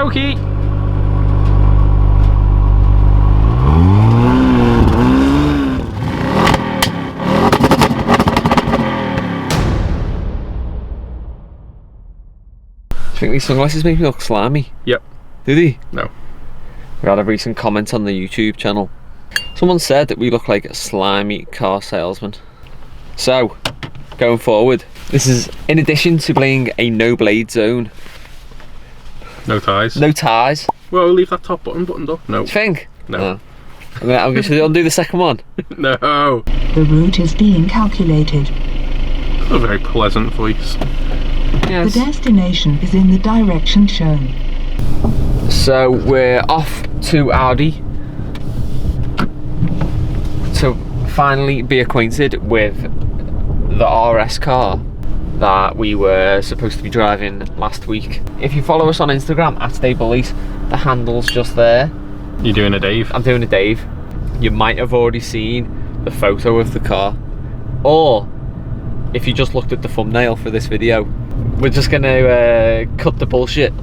dokey. I think these sunglasses make me look slimy. Yep. Do they? No. We had a recent comment on the YouTube channel. Someone said that we look like a slimy car salesman. So, going forward, this is in addition to playing a no blade zone. No ties. No ties. Well, we'll leave that top button buttoned up. No. Do you think? No. I'm going to undo the second one. No. The route is being calculated. A very pleasant voice. Yes. The destination is in the direction shown. So we're off to Audi to finally be acquainted with the RS car that we were supposed to be driving last week. If you follow us on Instagram at Stable Lease, the handle's just there. You doing a Dave? I'm doing a Dave. You might have already seen the photo of the car, or if you just looked at the thumbnail for this video, we're just gonna cut the bullshit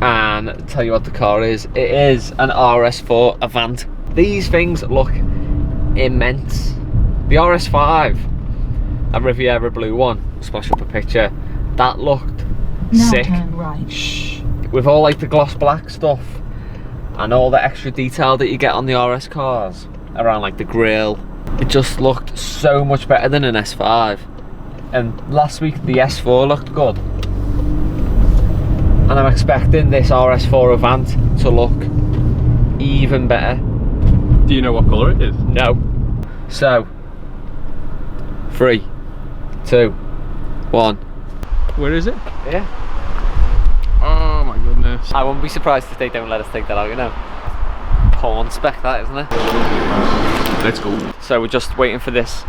and tell you what the car is. It is an RS4 Avant. These things look immense. The RS5, that Riviera blue one, splash up a picture, that looked Now sick. turn right. Shh. With all like the gloss black stuff and all the extra detail that you get on the RS cars around like the grille, it just looked so much better than an S5. And last week the S4 looked good, and I'm expecting this RS4 Avant to look even better. Do you know what colour it is? No. So 3, 2, 1. Where is it? Yeah. Oh my goodness. I wouldn't be surprised if they don't let us take that out, you know. Porn spec that, isn't it? Let's go. So we're just waiting for this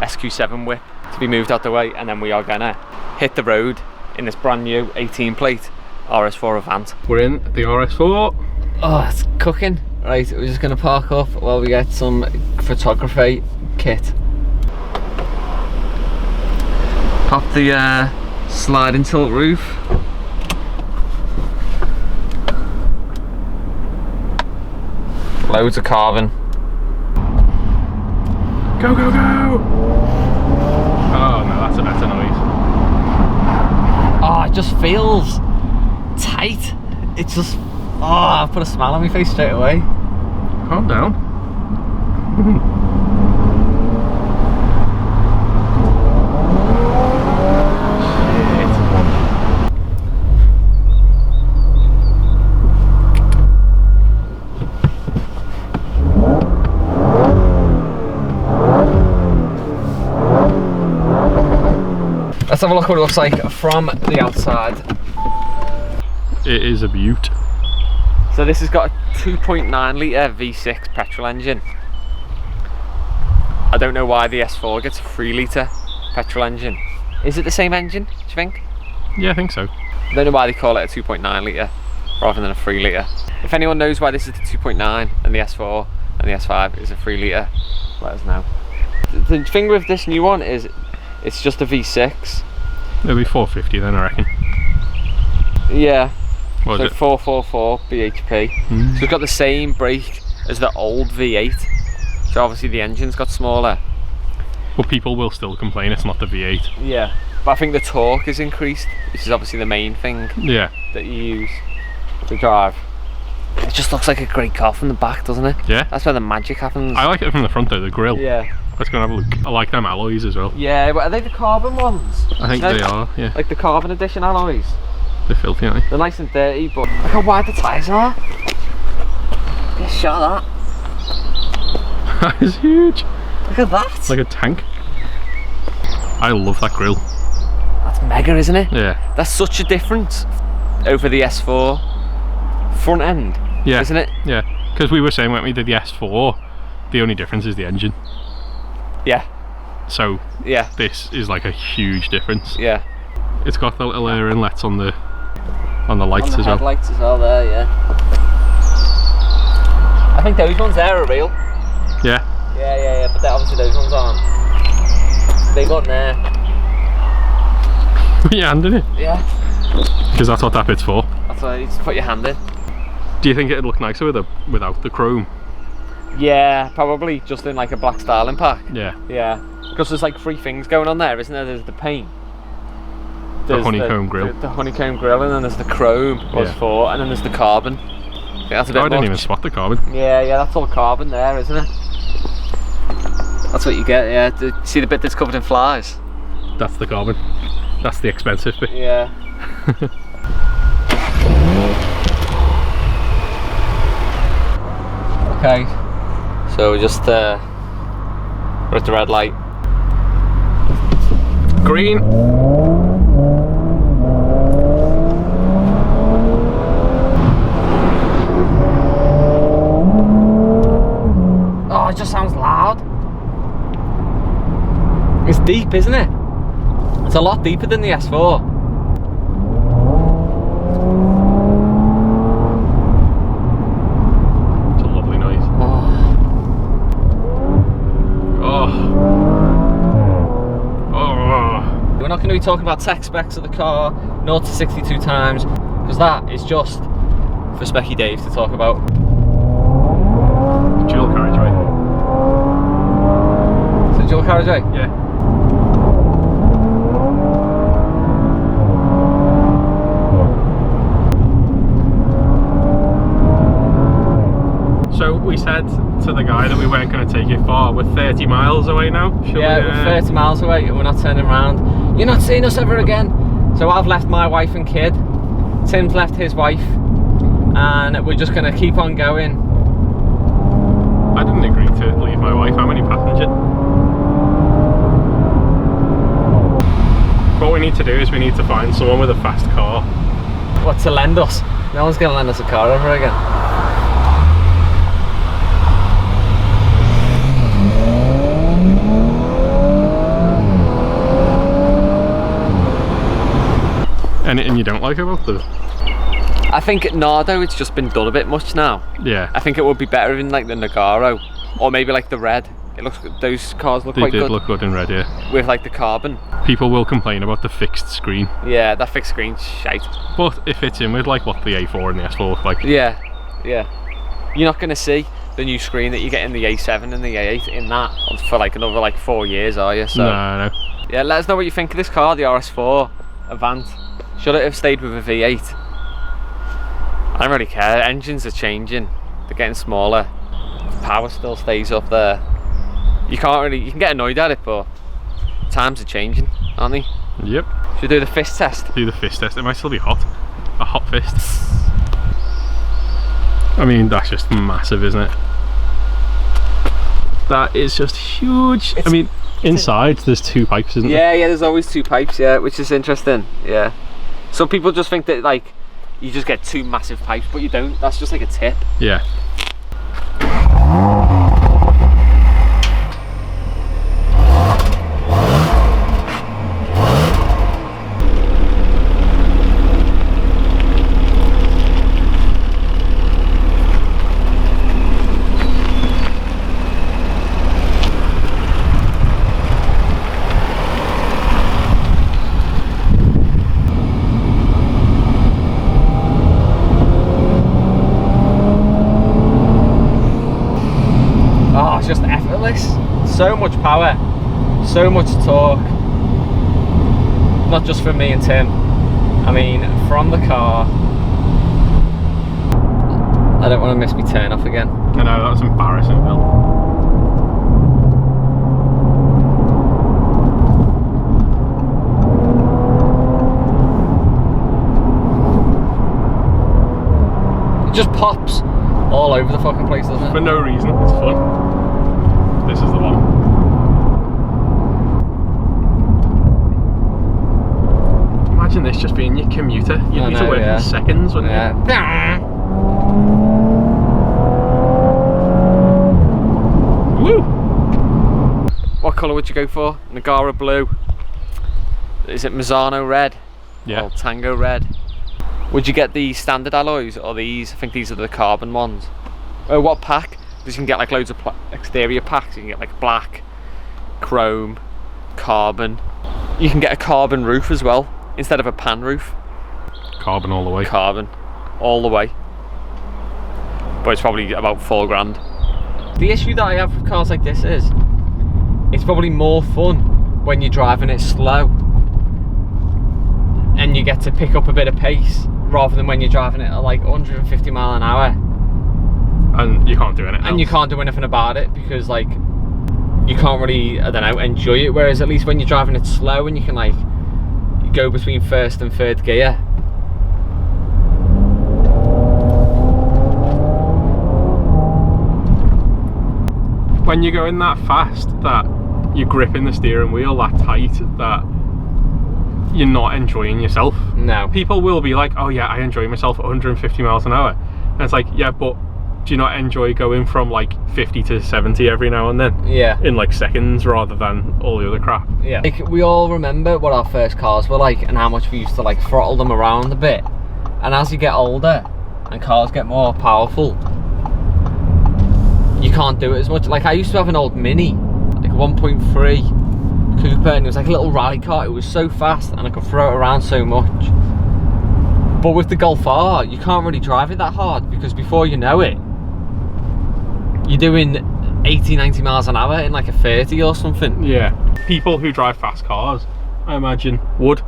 SQ7 whip to be moved out the way, and then we are gonna hit the road in this brand new 18 plate RS4 Avant. We're in the RS4. Oh, it's cooking. Right, we're just gonna park up while we get some photography kit. Pop the sliding tilt roof. Loads of carving. Go, go, go! Oh no, that's a better noise. Oh, it just feels tight. It just, oh, I put a smile on my face straight away. Calm down. Let's have a look what it looks like from the outside. It is a beaut. So this has got a 2.9 litre V6 petrol engine. I don't know why the S4 gets a 3 litre petrol engine. Is it the same engine, do you think? Yeah, I think so. I don't know why they call it a 2.9 litre rather than a 3 litre. If anyone knows why this is the 2.9 and the S4 and the S5 is a 3 litre, let us know. The thing with this new one is it's just a V6. It'll be 450 then, I reckon. Yeah. What So is it? 444 bhp. So it's got the same brake as the old V8. So obviously the engine's got smaller. But people will still complain it's not the V8. Yeah. But I think the torque is increased, which is obviously the main thing Yeah. that you use to drive. It just looks like a great car from the back, doesn't it? Yeah. That's where the magic happens. I like it from the front though, the grille. Yeah. Let's go and have a look. I like them alloys as well. Yeah, but are they the carbon ones? I think No, they are, yeah. Like the carbon edition alloys. They're filthy, aren't they? They're nice and dirty, but look how wide the tyres are. Get a shot of that. That is huge. Look at that. It's like a tank. I love that grille. That's mega, isn't it? Yeah. That's such a difference over the S4 front end, Yeah. isn't it? Yeah. Because we were saying when we did the S4, the only difference is the engine. Yeah. So Yeah. this is like a huge difference. Yeah. It's got the little air inlets on the lights On the as well. headlights as well there, yeah. I think those ones there are real. Yeah. Yeah, but obviously those ones aren't. Big one there. Put your hand in it. Yeah. Because that's what that bit's for. That's That's why you just put your hand in. Do you think it'd look nicer without the chrome? Yeah, probably just in like a black styling pack. Yeah. Yeah, because there's like 3 things going on there, isn't there? There's the paint, The honeycomb grill. the honeycomb grill, and then there's the chrome, was 4, and then there's the carbon. I think that's a bit I didn't much. even spot the carbon. Yeah, that's all carbon there, isn't it? That's what you get, yeah. See the bit that's covered in flies? That's the carbon. That's the expensive bit. Yeah. Okay, so we're just we're at the red light. Green. Oh, it just sounds loud. It's deep, isn't it? It's a lot deeper than the S4. It's a lovely noise. Oh. We're not going to be talking about tech specs of the car, 0 to 62 times, because that is just for Specky Dave to talk about. Dual carriageway. Is it dual carriageway? Yeah. So we said to the guy that we weren't going to take it far. We're 30 miles away now. Yeah, we're 30 miles away and we're not turning around. You're not seeing us ever again. So I've left my wife and kid. Tim's left his wife. And we're just going to keep on going. I didn't agree to leave my wife. I'm only passenger. What we need to do is we need to find someone with a fast car. What, to lend us? No one's going to lend us a car ever again. Anything you don't like about the... I think at Nardo it's just been done a bit much now. Yeah. I think it would be better in like the Nagaro, or maybe like the red. It looks, those cars look quite good. They did look good in red, yeah. With like the carbon. People will complain about the fixed screen. Yeah, that fixed screen's shite. But it fits in with like what the A4 and the S4 look like. Yeah, yeah. You're not going to see the new screen that you get in the A7 and the A8 in that for like another like 4 years, are you? So, no. Yeah, let us know what you think of this car, the RS4 Avant. Should it have stayed with a V8? I don't really care. Engines are changing. They're getting smaller. The power still stays up there. You can get annoyed at it, but times are changing, aren't they? Yep. Should we do the fist test? Do the fist test. It might still be hot. A hot fist. I mean, that's just massive, isn't it? That is just huge. I mean, inside there's 2 pipes, isn't there? Yeah, there's always 2 pipes, yeah, which is interesting. Yeah. Some people just think that like you just get 2 massive pipes, but you don't. That's just like a tip. Yeah. Just effortless. So much power, so much torque. Not just from me and Tim. I mean, from the car. I don't want to miss me turn off again. I know, that was embarrassing, Bill. It just pops all over the fucking place, doesn't it? For no reason. It's fun. This is the one. Imagine this just being your commuter. You'd be to work in seconds, wouldn't you? Woo! What colour would you go for? Nagara blue. Is it Mazzano red? Yeah. Or Tango red? Would you get the standard alloys or these? I think these are the carbon ones. Oh, what pack? Because you can get like loads of exterior packs. You can get like black, chrome, carbon. You can get a carbon roof as well instead of a pan roof. Carbon all the way. Carbon. all the way, but it's probably about £4 grand. The issue that I have with cars like this is it's probably more fun when you're driving it slow and you get to pick up a bit of pace rather than when you're driving it at like 150 mile an hour and you can't do anything and you can't do anything about it because like you can't really, I don't know, enjoy it. Whereas at least when you're driving it slow and you can like go between first and third gear. When you're going that fast that you're gripping the steering wheel that tight that you're not enjoying yourself. No. People will be like, oh yeah, I enjoy myself at 150 miles an hour. And it's like, yeah, but do you not enjoy going from like 50 to 70 every now and then? Yeah. In like seconds rather than all the other crap. Yeah. Like, we all remember what our first cars were like and how much we used to like throttle them around a bit. And as you get older and cars get more powerful, you can't do it as much. Like I used to have an old Mini, like a 1.3 Cooper, and it was like a little rally car. It was so fast and I could throw it around so much. But with the Golf R, you can't really drive it that hard because before you know it, you're doing 80, 90 miles an hour in like a 30 or something. Yeah. People who drive fast cars, I imagine, would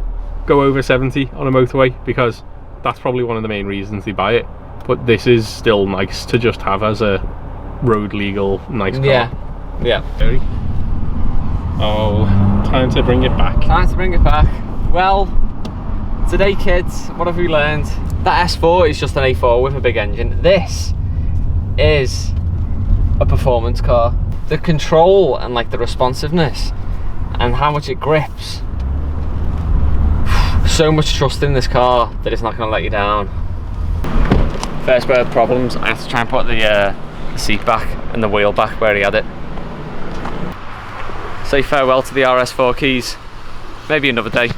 go over 70 on a motorway because that's probably one of the main reasons they buy it. But this is still nice to just have as a road legal nice car. Yeah. Yeah. Oh, time to bring it back. Time to bring it back. Well, today kids, what have we learned? That S4 is just an A4 with a big engine. This is a performance car. The control and like the responsiveness and how much it grips. So much trust in this car that it's not going to let you down. First world problems, I have to try and put the seat back and the wheel back where he had it. Say farewell to the RS4 keys. Maybe another day.